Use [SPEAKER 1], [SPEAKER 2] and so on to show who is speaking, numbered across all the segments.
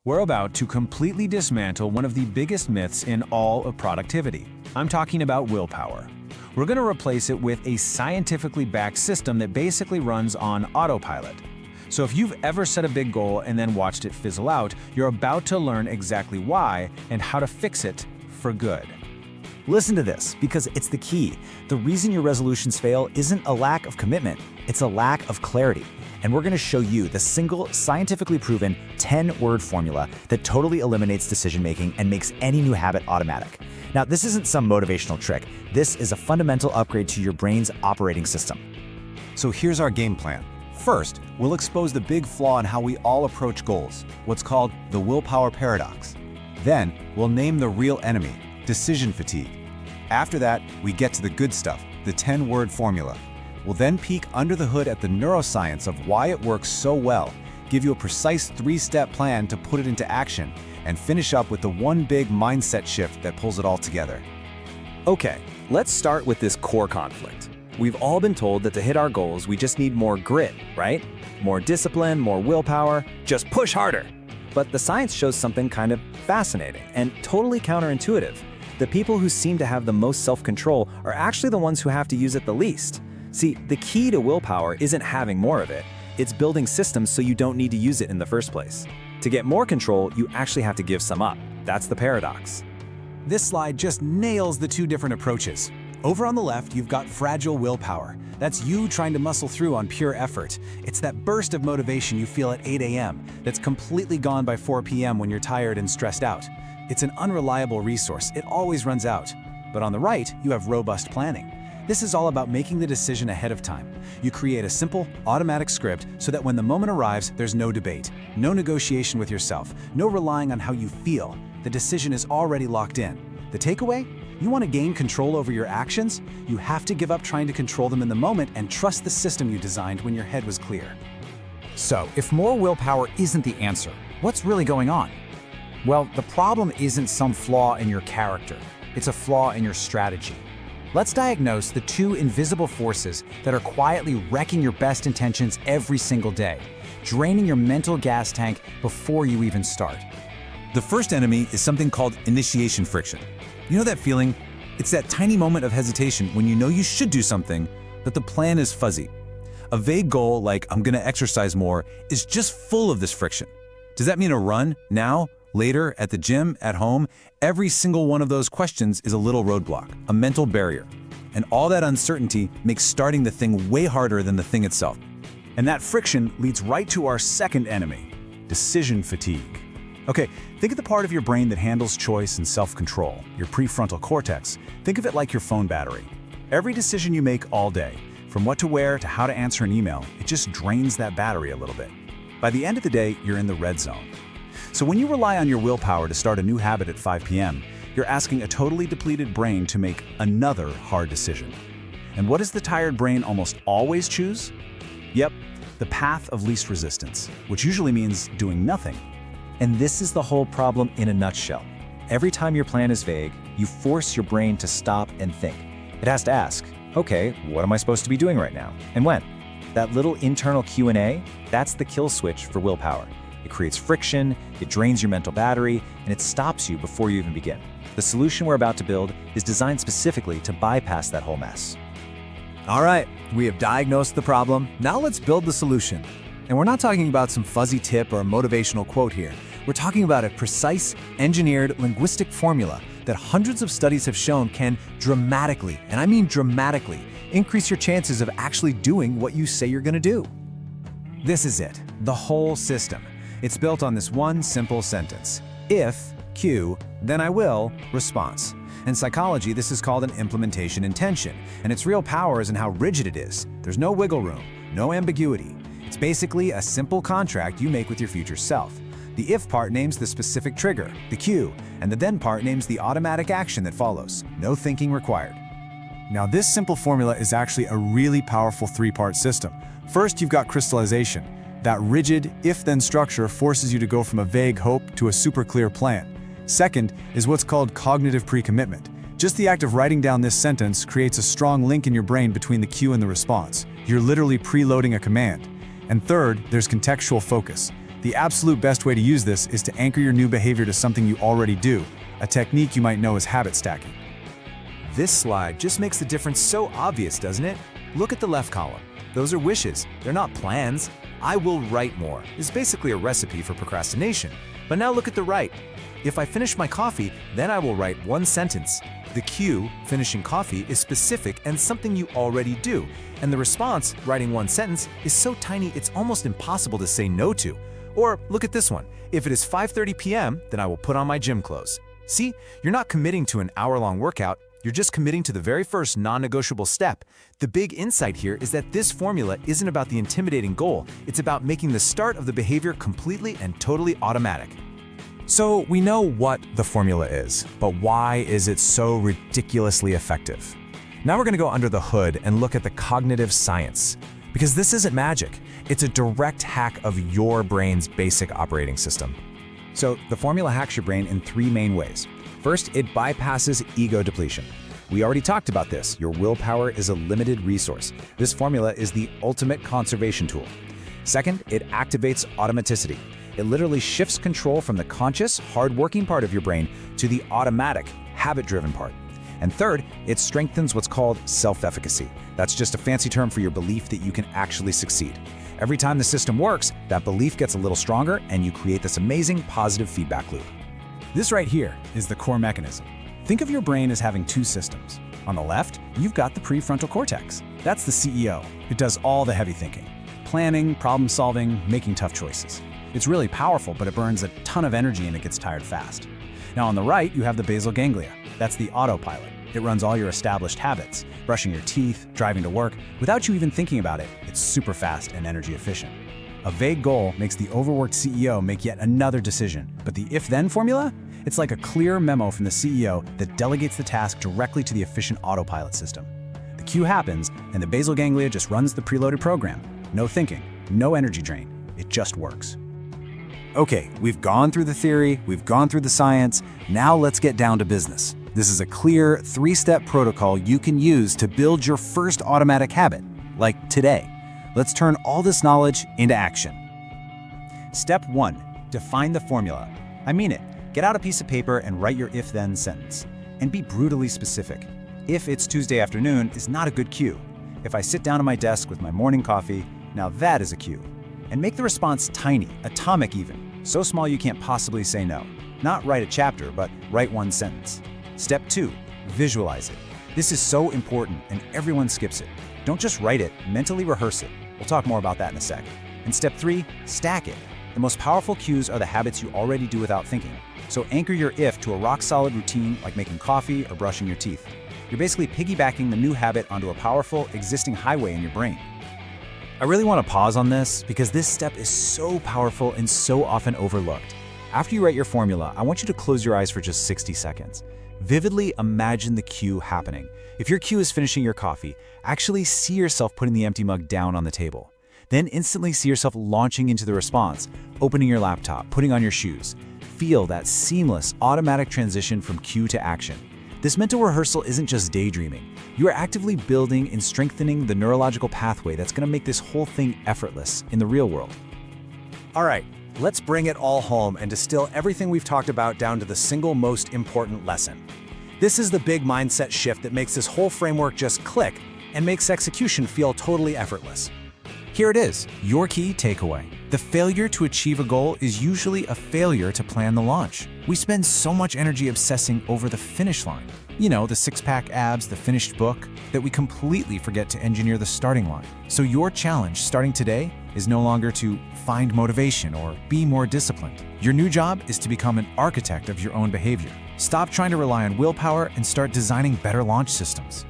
[SPEAKER 1] We're about to completely dismantle one of the biggest myths in all of productivity. I'm talking about willpower. We're going to replace it with a scientifically backed system that basically runs on autopilot. So if you've ever set a big goal and then watched it fizzle out, you're about to learn exactly why and how to fix it for good.
[SPEAKER 2] Listen to this, because it's the key. The reason your resolutions fail isn't a lack of commitment, it's a lack of clarity. And we're going to show you the single, scientifically proven 10-word formula that totally eliminates decision-making and makes any new habit automatic. Now, this isn't some motivational trick. This is a fundamental upgrade to your brain's operating system.
[SPEAKER 3] So here's our game plan. First, we'll expose the big flaw in how we all approach goals, what's called the willpower paradox. Then, we'll name the real enemy, decision fatigue. After that, we get to the good stuff, the 10-word formula. We'll then peek under the hood at the neuroscience of why it works so well, give you a precise 3-step plan to put it into action, and finish up with the one big mindset shift that pulls it all together.
[SPEAKER 4] Okay, let's start with this core conflict. We've all been told that to hit our goals, we just need more grit, right? More discipline, more willpower, just push harder. But the science shows something kind of fascinating and totally counterintuitive. The people who seem to have the most self-control are actually the ones who have to use it the least. See, the key to willpower isn't having more of it. It's building systems so you don't need to use it in the first place. To get more control, you actually have to give some up. That's the paradox.
[SPEAKER 1] This slide just nails the two different approaches. Over on the left, you've got fragile willpower. That's you trying to muscle through on pure effort. It's that burst of motivation you feel at 8 a.m. that's completely gone by 4 p.m. when you're tired and stressed out. It's an unreliable resource. It always runs out. But on the right, you have robust planning. This is all about making the decision ahead of time. You create a simple, automatic script so that when the moment arrives, there's no debate, no negotiation with yourself, no relying on how you feel. The decision is already locked in. The takeaway? You want to gain control over your actions? You have to give up trying to control them in the moment and trust the system you designed when your head was clear.
[SPEAKER 5] So, if more willpower isn't the answer, what's really going on? Well, the problem isn't some flaw in your character. It's a flaw in your strategy. Let's diagnose the two invisible forces that are quietly wrecking your best intentions every single day, draining your mental gas tank before you even start.
[SPEAKER 3] The first enemy is something called initiation friction. You know that feeling? It's that tiny moment of hesitation when you know you should do something, but the plan is fuzzy. A vague goal like I'm gonna exercise more is just full of this friction. Does that mean a run? Now? Later? At the gym? At home? Every single one of those questions is a little roadblock, a mental barrier. And all that uncertainty makes starting the thing way harder than the thing itself.
[SPEAKER 1] And that friction leads right to our second enemy, decision fatigue. Okay, think of the part of your brain that handles choice and self-control, your prefrontal cortex. Think of it like your phone battery. Every decision you make all day, from what to wear to how to answer an email, it just drains that battery a little bit. By the end of the day, you're in the red zone. So when you rely on your willpower to start a new habit at 5 p.m., you're asking a totally depleted brain to make another hard decision. And what does the tired brain almost always choose? Yep, the path of least resistance, which usually means doing nothing.
[SPEAKER 2] And this is the whole problem in a nutshell. Every time your plan is vague, you force your brain to stop and think. It has to ask, okay, what am I supposed to be doing right now? And when? That little internal Q&A, that's the kill switch for willpower. It creates friction, it drains your mental battery, and it stops you before you even begin. The solution we're about to build is designed specifically to bypass that whole mess.
[SPEAKER 6] All right, we have diagnosed the problem. Now let's build the solution. And we're not talking about some fuzzy tip or a motivational quote here. We're talking about a precise, engineered linguistic formula that hundreds of studies have shown can dramatically, and I mean dramatically, increase your chances of actually doing what you say you're going to do.
[SPEAKER 1] This is it, the whole system. It's built on this one simple sentence. If, Q, then I will, response. In psychology, this is called an implementation intention, and its real power is in how rigid it is. There's no wiggle room, no ambiguity. It's basically a simple contract you make with your future self. The if part names the specific trigger, the Q, and the then part names the automatic action that follows. No thinking required.
[SPEAKER 3] Now this simple formula is actually a really powerful 3-part system. First, you've got crystallization. That rigid if-then structure forces you to go from a vague hope to a super clear plan. Second is what's called cognitive pre-commitment. Just the act of writing down this sentence creates a strong link in your brain between the cue and the response. You're literally preloading a command. And third, there's contextual focus. The absolute best way to use this is to anchor your new behavior to something you already do, a technique you might know as habit stacking.
[SPEAKER 6] This slide just makes the difference so obvious, doesn't it? Look at the left column. Those are wishes. They're not plans. I will write more is basically a recipe for procrastination. But now look at the right. If I finish my coffee, then I will write one sentence. The cue, finishing coffee, is specific and something you already do. And the response, writing one sentence, is so tiny it's almost impossible to say no to. Or look at this one. If it is 5:30 p.m., then I will put on my gym clothes. See, you're not committing to an hour-long workout. You're just committing to the very first non-negotiable step. The big insight here is that this formula isn't about the intimidating goal. It's about making the start of the behavior completely and totally automatic.
[SPEAKER 3] So we know what the formula is, but why is it so ridiculously effective? Now we're going to go under the hood and look at the cognitive science. Because this isn't magic. It's a direct hack of your brain's basic operating system.
[SPEAKER 2] So the formula hacks your brain in three main ways. First, it bypasses ego depletion. We already talked about this. Your willpower is a limited resource. This formula is the ultimate conservation tool. Second, it activates automaticity. It literally shifts control from the conscious, hard-working part of your brain to the automatic, habit-driven part. And third, it strengthens what's called self-efficacy. That's just a fancy term for your belief that you can actually succeed. Every time the system works, that belief gets a little stronger and you create this amazing positive feedback loop.
[SPEAKER 1] This right here is the core mechanism. Think of your brain as having two systems. On the left, you've got the prefrontal cortex. That's the CEO. It does all the heavy thinking. Planning, problem solving, making tough choices. It's really powerful, but it burns a ton of energy and it gets tired fast. Now on the right, you have the basal ganglia. That's the autopilot. It runs all your established habits, brushing your teeth, driving to work. Without you even thinking about it, it's super fast and energy efficient. A vague goal makes the overworked CEO make yet another decision. But the if-then formula? It's like a clear memo from the CEO that delegates the task directly to the efficient autopilot system. The cue happens, and the basal ganglia just runs the preloaded program. No thinking, no energy drain. It just works.
[SPEAKER 3] Okay, we've gone through the theory, we've gone through the science. Now let's get down to business. This is a clear, three-step protocol you can use to build your first automatic habit, like today. Let's turn all this knowledge into action.
[SPEAKER 2] Step 1. Define the formula. I mean it. Get out a piece of paper and write your if-then sentence. And be brutally specific. If it's Tuesday afternoon is not a good cue. If I sit down at my desk with my morning coffee, now that is a cue. And make the response tiny, atomic even, so small you can't possibly say no. Not write a chapter, but write one sentence. Step 2. Visualize it. This is so important and everyone skips it. Don't just write it, mentally rehearse it. We'll talk more about that in a sec. And step 3, stack it. The most powerful cues are the habits you already do without thinking. So anchor your if to a rock-solid routine like making coffee or brushing your teeth. You're basically piggybacking the new habit onto a powerful, existing highway in your brain. I really want to pause on this because this step is so powerful and so often overlooked. After you write your formula, I want you to close your eyes for just 60 seconds. Vividly imagine the cue happening. If your cue is finishing your coffee, actually see yourself putting the empty mug down on the table. Then instantly see yourself launching into the response, opening your laptop, putting on your shoes. Feel that seamless, automatic transition from cue to action. This mental rehearsal isn't just daydreaming. You are actively building and strengthening the neurological pathway that's going to make this whole thing effortless in the real world.
[SPEAKER 3] All right, let's bring it all home and distill everything we've talked about down to the single most important lesson. This is the big mindset shift that makes this whole framework just click and makes execution feel totally effortless. Here it is, your key takeaway. The failure to achieve a goal is usually a failure to plan the launch. We spend so much energy obsessing over the finish line. You know, the six-pack abs, the finished book, that we completely forget to engineer the starting line. So your challenge starting today is no longer to find motivation or be more disciplined. Your new job is to become an architect of your own behavior. Stop trying to rely on willpower and start designing better launch systems.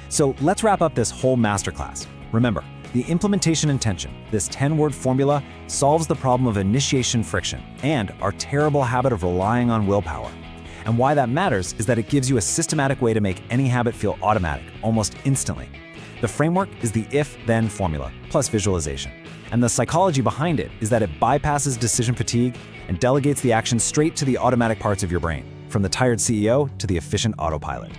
[SPEAKER 2] So let's wrap up this whole masterclass. Remember, the implementation intention, this 10-word formula, solves the problem of initiation friction and our terrible habit of relying on willpower. And why that matters is that it gives you a systematic way to make any habit feel automatic, almost instantly. The framework is the if-then formula, plus visualization. And the psychology behind it is that it bypasses decision fatigue and delegates the action straight to the automatic parts of your brain, from the tired CEO to the efficient autopilot.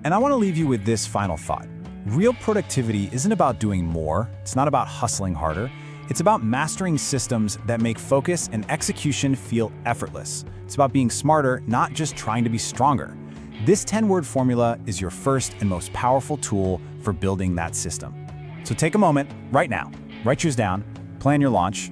[SPEAKER 1] And I want to leave you with this final thought. Real productivity isn't about doing more, it's not about hustling harder, It's about mastering systems that make focus and execution feel effortless. It's about being smarter, not just trying to be stronger. This 10-word formula is your first and most powerful tool for building that system. So take a moment right now, write yours down, plan your launch,